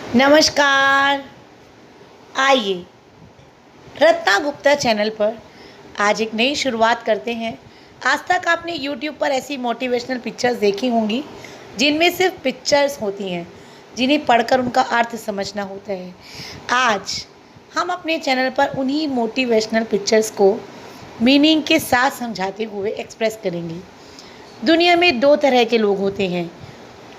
नमस्कार। आइए रत्ना गुप्ता चैनल पर आज एक नई शुरुआत करते हैं। आज तक आपने यूट्यूब पर ऐसी मोटिवेशनल पिक्चर्स देखी होंगी जिनमें सिर्फ पिक्चर्स होती हैं, जिन्हें पढ़कर उनका अर्थ समझना होता है। आज हम अपने चैनल पर उन्हीं मोटिवेशनल पिक्चर्स को मीनिंग के साथ समझाते हुए एक्सप्रेस करेंगे। दुनिया में दो तरह के लोग होते हैं।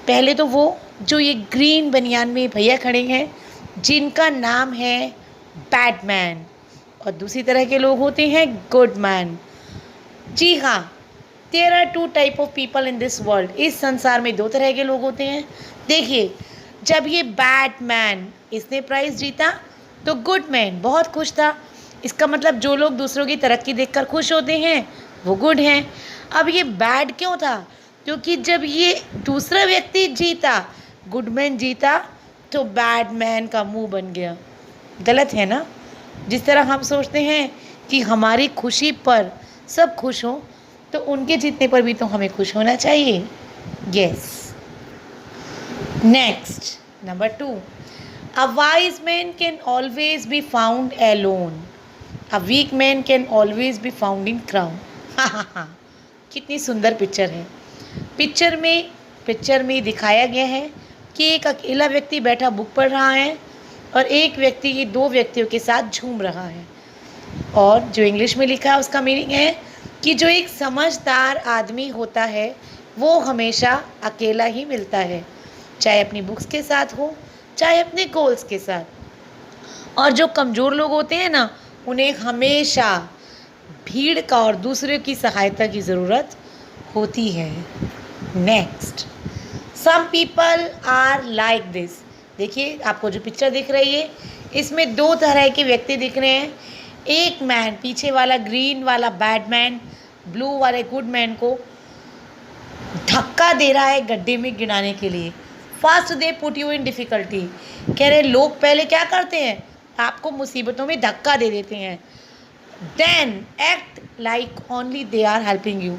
पहले तो वो जो ये ग्रीन बनियान में भैया खड़े हैं, जिनका नाम है बैटमैन, और दूसरी तरह के लोग होते हैं गुड मैन। जी हाँ, there are two type of people in this world. इस संसार में दो तरह के लोग होते हैं। देखिए, जब ये बैटमैन इसने प्राइज़ जीता तो गुड मैन बहुत खुश था। इसका मतलब जो लोग दूसरों की तरक्की देखकर खुश होते हैं वो गुड हैं। अब ये बैड क्यों था? क्योंकि जब ये दूसरा व्यक्ति जीता, गुडमैन जीता, तो बैडमैन का मुंह बन गया। गलत है ना? जिस तरह हम सोचते हैं कि हमारी खुशी पर सब खुश हों, तो उनके जीतने पर भी तो हमें खुश होना चाहिए। Yes. Next, number 2, a wise man can always be found alone, a weak man can always be found in crowd. हाँ हाँ हाँ, कितनी सुंदर पिक्चर है। पिक्चर में दिखाया गया है कि एक अकेला व्यक्ति बैठा बुक पढ़ रहा है और एक व्यक्ति ये दो व्यक्तियों के साथ झूम रहा है। और जो इंग्लिश में लिखा है उसका मीनिंग है कि जो एक समझदार आदमी होता है वो हमेशा अकेला ही मिलता है, चाहे अपनी बुक्स के साथ हो, चाहे अपने गोल्स के साथ। और जो कमज़ोर लोग होते हैं ना, उन्हें हमेशा भीड़ का और दूसरों की सहायता की ज़रूरत होती है। Next, some people are like this. देखिए, आपको जो पिक्चर दिख रही है इसमें दो तरह के व्यक्ति दिख रहे हैं। एक मैन, पीछे वाला ग्रीन वाला बैडमैन ब्लू वाले गुड मैन को धक्का दे रहा है गड्ढे में गिराने के लिए। First they put you in difficulty. कह रहे लोग पहले क्या करते हैं, आपको मुसीबतों में धक्का दे देते हैं। Then act like only they are helping you.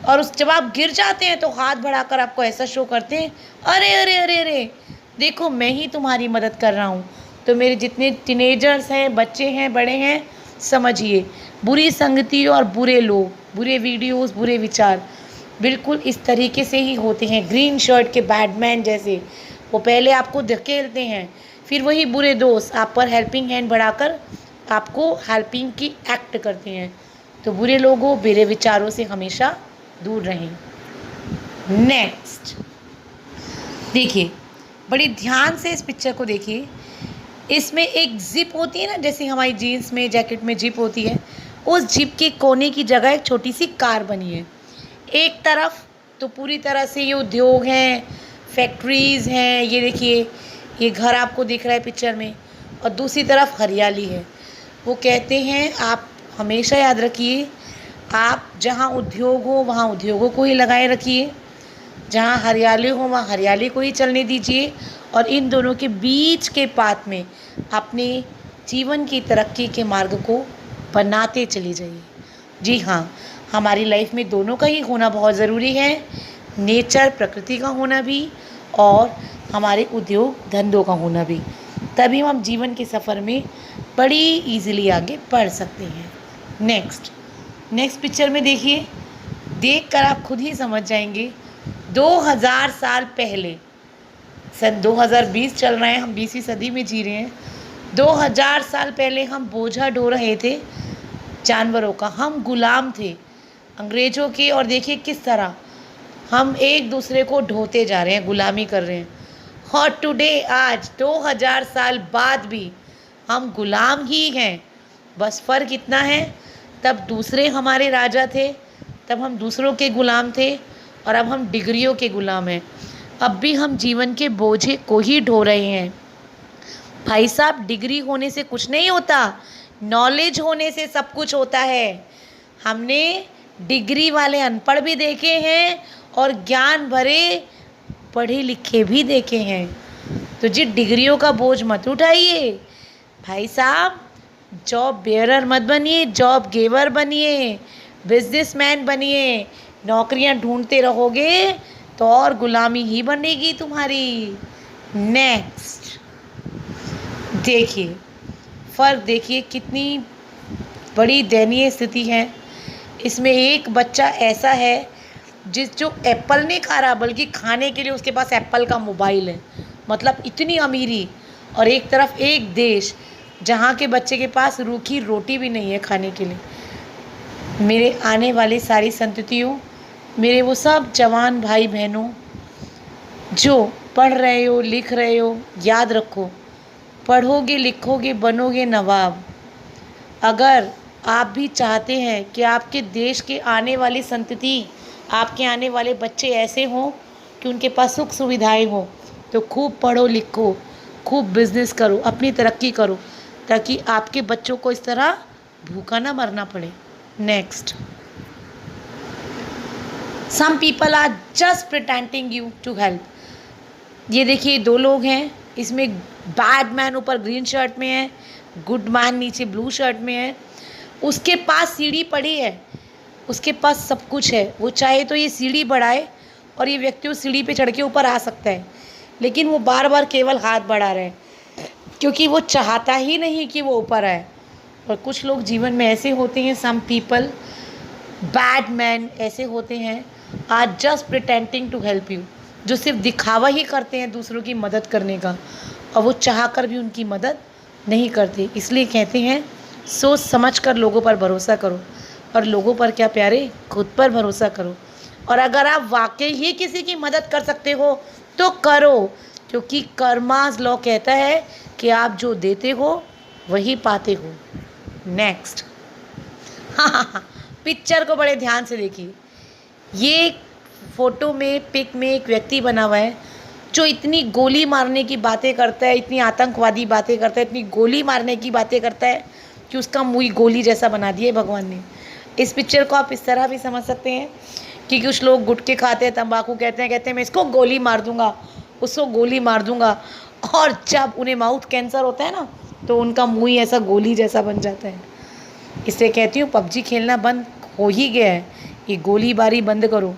और उस जब आप गिर जाते हैं तो हाथ बढ़ाकर आपको ऐसा शो करते हैं, अरे अरे अरे अरे देखो मैं ही तुम्हारी मदद कर रहा हूँ। तो मेरे जितने टीनेजर्स हैं, बच्चे हैं, बड़े हैं, समझिए, बुरी संगति और बुरे लोग, बुरे वीडियोस, बुरे विचार बिल्कुल इस तरीके से ही होते हैं। ग्रीन शर्ट के बैडमैन जैसे वो पहले आपको धकेलते हैं, फिर वही बुरे दोस्त आप पर हेल्पिंग हैंड बढ़ाकर आपको हेल्पिंग की एक्ट करते हैं। तो बुरे लोगों, बुरे विचारों से हमेशा दूर रहें। नेक्स्ट, देखिए, बड़ी ध्यान से इस पिक्चर को देखिए। इसमें एक जिप होती है ना, जैसे हमारी जीन्स में, जैकेट में जिप होती है, उस जिप के कोने की जगह एक छोटी सी कार बनी है। एक तरफ तो पूरी तरह से ये उद्योग हैं, फैक्ट्रीज़ हैं, ये देखिए ये घर आपको दिख रहा है पिक्चर में, और दूसरी तरफ हरियाली है। वो कहते हैं, आप हमेशा याद रखिए, आप जहाँ उद्योग हो वहाँ उद्योगों को ही लगाए रखिए, जहाँ हरियाली हो वहाँ हरियाली को ही चलने दीजिए, और इन दोनों के बीच के पाथ में अपने जीवन की तरक्की के मार्ग को बनाते चली जाइए। जी हाँ, हमारी लाइफ में दोनों का ही होना बहुत ज़रूरी है, नेचर, प्रकृति का होना भी, और हमारे उद्योग धंधों का होना भी। तभी हम जीवन के सफ़र में बड़ी ईज़िली आगे बढ़ सकते हैं। नेक्स्ट पिक्चर में देखिए, देखकर आप खुद ही समझ जाएंगे। 2000 साल पहले, सन 2020 चल रहा है, हम 20वीं सदी में जी रहे हैं। 2000 साल पहले हम बोझा ढो रहे थे जानवरों का, हम गुलाम थे अंग्रेज़ों के, और देखिए किस तरह हम एक दूसरे को ढोते जा रहे हैं, गुलामी कर रहे हैं। और टुडे, आज 2000 साल बाद भी हम गुलाम ही हैं। बस फ़र्क इतना है, तब दूसरे हमारे राजा थे, तब हम दूसरों के गुलाम थे, और अब हम डिग्रियों के गुलाम हैं। अब भी हम जीवन के बोझे को ही ढो रहे हैं। भाई साहब, डिग्री होने से कुछ नहीं होता, नॉलेज होने से सब कुछ होता है। हमने डिग्री वाले अनपढ़ भी देखे हैं और ज्ञान भरे पढ़े लिखे भी देखे हैं। तो जी, डिग्रियों का बोझ मत उठाइए भाई साहब, जॉब बेयरर मत बनिए, जॉब गेवर बनिए, बिजनेसमैन बनिए। नौकरियां ढूंढते रहोगे तो और गुलामी ही बनेगी तुम्हारी। नेक्स्ट, देखिए, फ़र्क देखिए कितनी बड़ी दयनीय स्थिति है। इसमें एक बच्चा ऐसा है जो एप्पल नहीं खा रहा, बल्कि खाने के लिए उसके पास एप्पल का मोबाइल है। मतलब इतनी अमीरी। और एक तरफ एक देश जहाँ के बच्चे के पास रूखी रोटी भी नहीं है खाने के लिए। मेरे आने वाली सारी संततियों, मेरे वो सब जवान भाई बहनों जो पढ़ रहे हो, लिख रहे हो, याद रखो, पढ़ोगे लिखोगे बनोगे नवाब। अगर आप भी चाहते हैं कि आपके देश के आने वाली संतति, आपके आने वाले बच्चे ऐसे हों कि उनके पास सुख सुविधाएं हो, तो खूब पढ़ो लिखो, खूब बिजनेस करो, अपनी तरक्की करो, ताकि आपके बच्चों को इस तरह भूखा ना मरना पड़े। Next, some people are just pretending you to help. ये देखिए दो लोग हैं, इसमें बैड मैन ऊपर ग्रीन शर्ट में है, गुड मैन नीचे ब्लू शर्ट में है। उसके पास सीढ़ी पड़ी है, उसके पास सब कुछ है, वो चाहे तो ये सीढ़ी बढ़ाए और ये व्यक्ति उस सीढ़ी पे चढ़ के ऊपर आ सकता है, लेकिन वो बार बार केवल हाथ बढ़ा रहे हैं, क्योंकि वो चाहता ही नहीं कि वो ऊपर आए। और कुछ लोग जीवन में ऐसे होते हैं, सम पीपल बैड मैन ऐसे होते हैं, are just pretending to help you, जो सिर्फ दिखावा ही करते हैं दूसरों की मदद करने का, और वो चाह कर भी उनकी मदद नहीं करते। इसलिए कहते हैं सोच समझ कर लोगों पर भरोसा करो, और लोगों पर क्या प्यारे, खुद पर भरोसा करो। और अगर आप वाकई ही किसी की मदद कर सकते हो तो करो, क्योंकि कर्मास लॉ कहता है कि आप जो देते हो वही पाते हो। नेक्स्ट, हाँ, पिक्चर को बड़े ध्यान से देखिए। ये फोटो में, पिक में एक व्यक्ति बना हुआ है जो इतनी गोली मारने की बातें करता है, इतनी आतंकवादी बातें करता है, इतनी गोली मारने की बातें करता है कि उसका मुंह गोली जैसा बना दिया है भगवान ने। इस पिक्चर को आप इस तरह भी समझ सकते हैं कि कुछ लोग गुटखे खाते हैं, तंबाकू कहते हैं मैं इसको गोली मार दूंगा, उसको गोली मार दूंगा, और जब उन्हें माउथ कैंसर होता है ना, तो उनका मुंह ही ऐसा गोली जैसा बन जाता है। इसलिए कहती हूँ पबजी खेलना बंद हो ही गया है, ये गोली बारी बंद करो,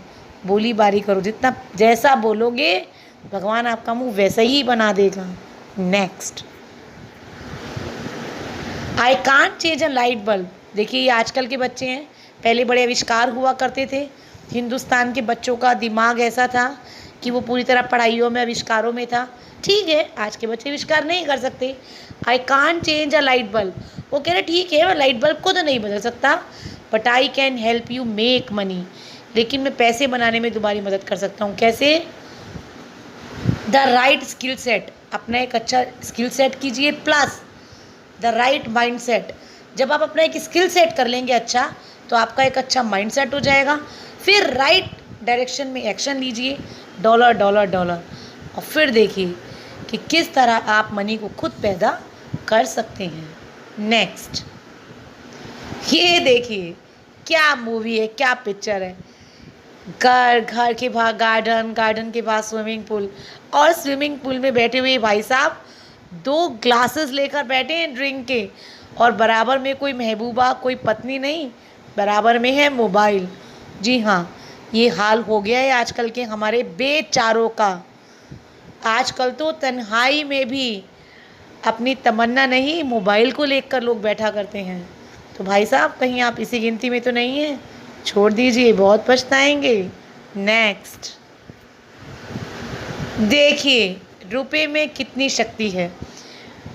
बोली बारी करो। जितना जैसा बोलोगे भगवान आपका मुंह वैसा ही बना देगा। Next, I can't change a light bulb. देखिए ये आजकल के बच्चे हैं, पहले बड़े आविष्कार हुआ करते थे। हिंदुस्तान के बच्चों का दिमाग ऐसा था कि वो पूरी तरह पढ़ाइयों में, आविष्कारों में था। ठीक है, आज के बच्चे आविष्कार नहीं कर सकते। I can't change a light bulb, वो कह रहे ठीक है मैं लाइट बल्ब को तो नहीं बदल सकता, but I can help you make money, लेकिन मैं पैसे बनाने में तुम्हारी मदद कर सकता हूँ। कैसे? द राइट स्किल सेट, अपना एक अच्छा स्किल सेट कीजिए, plus the right mind set. जब आप अपना एक स्किल सेट कर लेंगे अच्छा, तो आपका एक अच्छा माइंड सेट हो जाएगा। फिर राइट डायरेक्शन में एक्शन लीजिए, डॉलर डॉलर डॉलर, और फिर देखिए कि किस तरह आप मनी को खुद पैदा कर सकते हैं। नेक्स्ट, ये देखिए क्या मूवी है, क्या पिक्चर है। घर के बाहर गार्डन, गार्डन के पास स्विमिंग पूल, और स्विमिंग पूल में बैठे हुए भाई साहब 2 ग्लासेस लेकर बैठे हैं ड्रिंक के, और बराबर में कोई महबूबा, कोई पत्नी नहीं, बराबर में है मोबाइल। जी हाँ, ये हाल हो गया है आजकल के हमारे बेचारों का। आजकल तो तन्हाई में भी अपनी तमन्ना नहीं, मोबाइल को लेकर लोग बैठा करते हैं। तो भाई साहब कहीं आप इसी गिनती में तो नहीं हैं, छोड़ दीजिए, बहुत पछताएंगे। नेक्स्ट, देखिए रुपए में कितनी शक्ति है।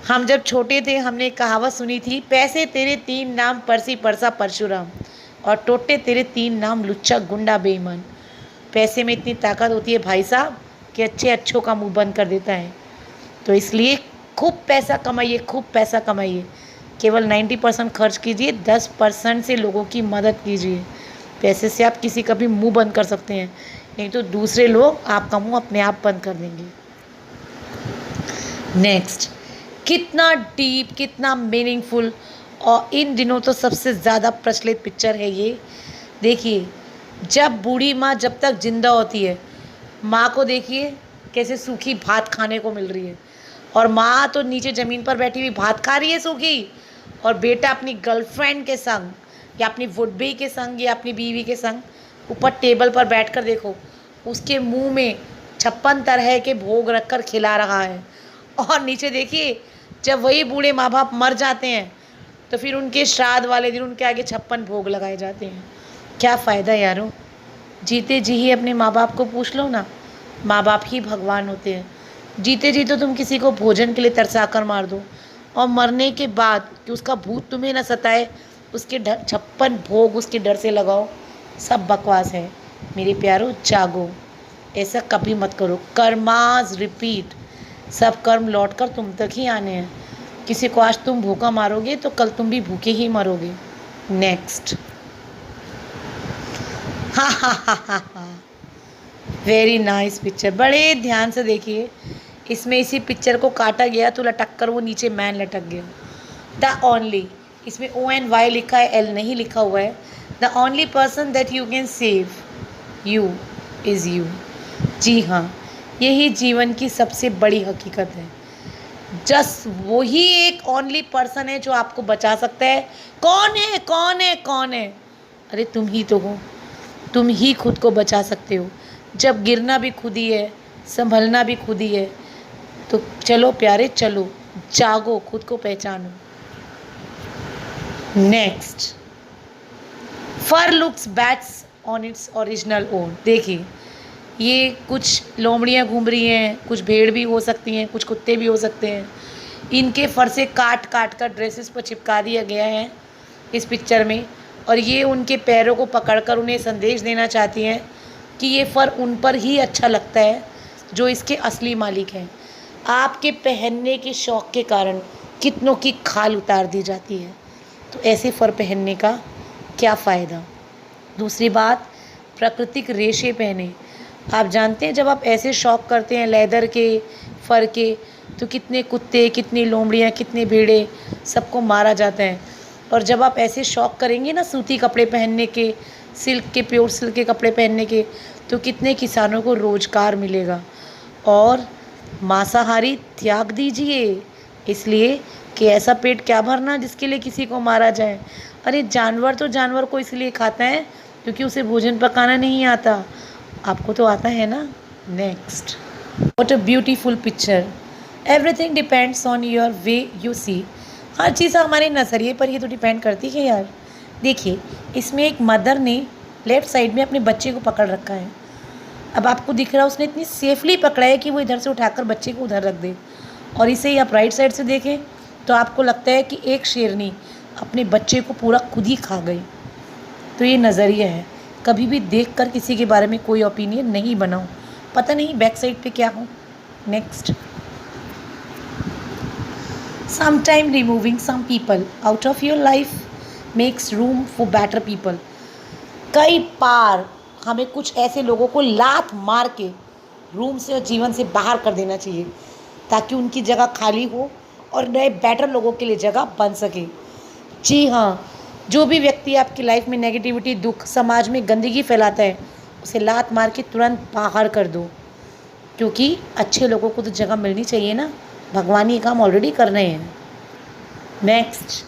हम जब छोटे थे हमने एक कहावत सुनी थी, पैसे तेरे 3 नाम, परसी परसा परशुराम, और टोटे तेरे 3 नाम, लुच्चा गुंडा बेईमान। पैसे में इतनी ताकत होती है भाई साहब कि अच्छे अच्छों का मुंह बंद कर देता है। तो इसलिए खूब पैसा कमाइए, खूब पैसा कमाइए, केवल 90% खर्च कीजिए, 10% से लोगों की मदद कीजिए। पैसे से आप किसी का भी मुंह बंद कर सकते हैं, नहीं तो दूसरे लोग आपका मुंह अपने आप बंद कर देंगे। नेक्स्ट, कितना डीप, कितना मीनिंगफुल, और इन दिनों तो सबसे ज़्यादा प्रचलित पिक्चर है ये। देखिए जब बूढ़ी माँ जब तक जिंदा होती है, माँ को देखिए कैसे सूखी भात खाने को मिल रही है, और माँ तो नीचे ज़मीन पर बैठी हुई भात खा रही है सूखी, और बेटा अपनी गर्लफ्रेंड के संग या अपनी वुड बी के संग या अपनी बीवी के संग ऊपर टेबल पर बैठकर देखो उसके मुंह में 56 तरह के भोग रखकर खिला रहा है, और नीचे देखिए, जब वही बूढ़े माँ बाप मर जाते हैं तो फिर उनके श्राद्ध वाले दिन उनके आगे 56 भोग लगाए जाते हैं। क्या फ़ायदा यारों, जीते जी ही अपने माँ बाप को पूछ लो ना, माँ बाप ही भगवान होते हैं। जीते जी तो तुम किसी को भोजन के लिए तरसा कर मार दो, और मरने के बाद कि उसका भूत तुम्हें ना सताए, उसके 56 भोग उसके डर से लगाओ, सब बकवास है। मेरे प्यारो जागो, ऐसा कभी मत करो। कर्मास रिपीट, सब कर्म लौट कर तुम तक ही आने हैं। किसी को आज तुम भूखा मारोगे तो कल तुम भी भूखे ही मरोगे। नेक्स्ट। हा हा हा हा हा, वेरी नाइस पिक्चर, बड़े ध्यान से देखिए। इसमें इसी पिक्चर को काटा गया तो लटक कर वो नीचे मैन लटक गया। द ओनली, इसमें ONY लिखा है, L नहीं लिखा हुआ है। The only person that you can save you is you. जी हाँ, यही जीवन की सबसे बड़ी हकीकत है। जस्ट वही एक ओनली पर्सन है जो आपको बचा सकता है। कौन है, कौन है, कौन है? अरे तुम ही तो हो। तुम ही खुद को बचा सकते हो। जब गिरना भी खुद ही है, संभलना भी खुद ही है। तो चलो प्यारे, चलो जागो, खुद को पहचानो। Next, fur looks bats on its original own. देखिए, ये कुछ लोमड़ियाँ घूम रही हैं, कुछ भेड़ भी हो सकती हैं, कुछ कुत्ते भी हो सकते हैं। इनके फर से काट काट कर ड्रेसेस पर चिपका दिया गया है इस पिक्चर में, और ये उनके पैरों को पकड़कर उन्हें संदेश देना चाहती हैं कि ये फर उन पर ही अच्छा लगता है जो इसके असली मालिक हैं। आपके पहनने के शौक़ के कारण कितनों की खाल उतार दी जाती है, तो ऐसे फर पहनने का क्या फ़ायदा। दूसरी बात, प्राकृतिक रेशे पहने। आप जानते हैं जब आप ऐसे शौक़ करते हैं लेदर के, फर के, तो कितने कुत्ते, कितनी लोमड़ियाँ, कितने भेड़े, सबको मारा जाता है। और जब आप ऐसे शौक़ करेंगे ना सूती कपड़े पहनने के, सिल्क के, प्योर सिल्क के कपड़े पहनने के, तो कितने किसानों को रोज़गार मिलेगा। और मांसाहारी त्याग दीजिए, इसलिए कि ऐसा पेट क्या भरना जिसके लिए किसी को मारा जाए। अरे जानवर तो जानवर को इसलिए खाता है क्योंकि उसे भोजन पकाना नहीं आता, आपको तो आता है ना। Next, what a beautiful picture. Everything depends on your way you see. हर चीज़ हमारे नज़रिए पर ही तो डिपेंड करती है यार। देखिए, इसमें एक मदर ने लेफ़्ट साइड में अपने बच्चे को पकड़ रखा है। अब आपको दिख रहा है उसने इतनी सेफली पकड़ा है कि वो इधर से उठाकर बच्चे को उधर रख दे। और इसे ही आप राइट साइड से देखें तो आपको लगता है कि एक शेरनी अपने बच्चे को पूरा खुद ही खा गई। तो ये नज़रिया है, कभी भी देखकर किसी के बारे में कोई ओपिनियन नहीं बनाओ, पता नहीं बैक साइड पे क्या हो। Next, sometime removing some people out of your life makes room for better people। कई बार हमें कुछ ऐसे लोगों को लात मार के रूम से और जीवन से बाहर कर देना चाहिए ताकि उनकी जगह खाली हो और नए बेटर लोगों के लिए जगह बन सके। जी हाँ, जो भी व्यक्ति आपकी लाइफ में नेगेटिविटी, दुख, समाज में गंदगी फैलाता है, उसे लात मार के तुरंत बाहर कर दो, क्योंकि अच्छे लोगों को तो जगह मिलनी चाहिए ना। भगवान ये काम ऑलरेडी कर रहे हैं। Next,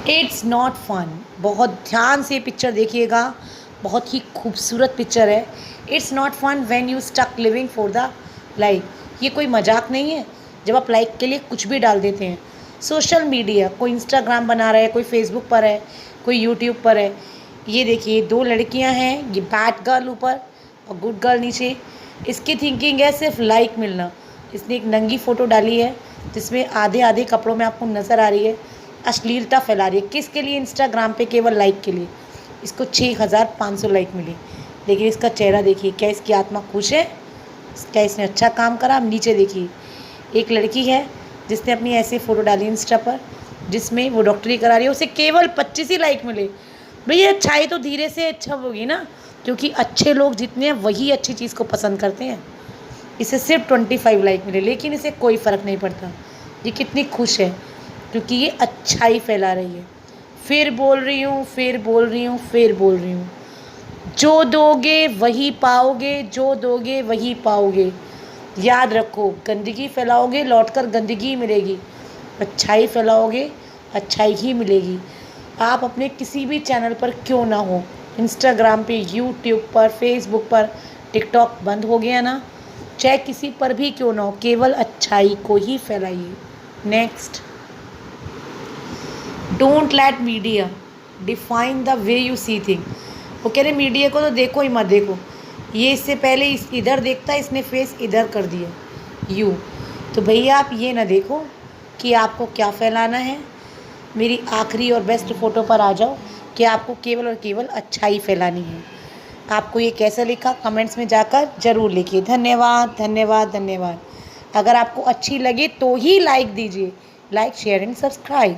it's not fun. बहुत ध्यान से पिक्चर देखिएगा, बहुत ही खूबसूरत पिक्चर है। It's not fun when you stuck living for the like. ये कोई मजाक नहीं है जब आप लाइक के लिए कुछ भी डाल देते हैं। सोशल मीडिया, कोई इंस्टाग्राम बना रहा है, कोई फेसबुक पर है, कोई यूट्यूब पर है। ये देखिए, 2 लड़कियां हैं, ये बैड गर्ल ऊपर और गुड गर्ल नीचे। इसकी थिंकिंग है सिर्फ लाइक मिलना। इसने एक नंगी फ़ोटो डाली है जिसमें आधे आधे कपड़ों में आपको नज़र आ रही है, अश्लीलता फैला रही है। किसके लिए? इंस्टाग्राम पे केवल लाइक के लिए। इसको 6500 लाइक मिली, लेकिन इसका चेहरा देखिए, क्या इसकी आत्मा खुश है? क्या इसने अच्छा काम करा? अब नीचे देखिए, एक लड़की है जिसने अपनी ऐसी फ़ोटो डाली इंस्टा पर जिसमें वो डॉक्टरी करा रही है, उसे केवल 25 ही लाइक मिले। भैया अच्छाई तो धीरे से अच्छा होगी ना, क्योंकि अच्छे लोग जितने हैं वही अच्छी चीज़ को पसंद करते हैं। इसे सिर्फ 25 लाइक मिले, लेकिन इसे कोई फ़र्क नहीं पड़ता। ये कितनी खुश है क्योंकि ये अच्छाई फैला रही है। फिर बोल रही हूँ, फिर बोल रही हूँ, फिर बोल रही हूँ, जो दोगे वही पाओगे, जो दोगे वही पाओगे। याद रखो, गंदगी फैलाओगे लौटकर गंदगी ही मिलेगी, अच्छाई फैलाओगे अच्छाई ही मिलेगी। आप अपने किसी भी चैनल पर क्यों ना हो, इंस्टाग्राम पे, यूट्यूब पर, फेसबुक पर, टिकटॉक बंद हो गया ना, चाहे किसी पर भी क्यों ना हो, केवल अच्छाई को ही फैलाइए। Next, don't let media define the way you see thing. वो कह रहे मीडिया को तो देखो ही मत देखो, ये इससे पहले इधर देखता है, इसने फेस इधर कर दिया यू। तो भैया आप ये ना देखो कि आपको क्या फैलाना है। मेरी आखिरी और बेस्ट फ़ोटो पर आ जाओ कि आपको केवल और केवल अच्छाई फैलानी है। आपको ये कैसा लिखा कमेंट्स में जाकर ज़रूर लिखिए। धन्यवाद धन्यवाद धन्यवाद। अगर आपको अच्छी लगे तो ही लाइक दीजिए। Like share and subscribe.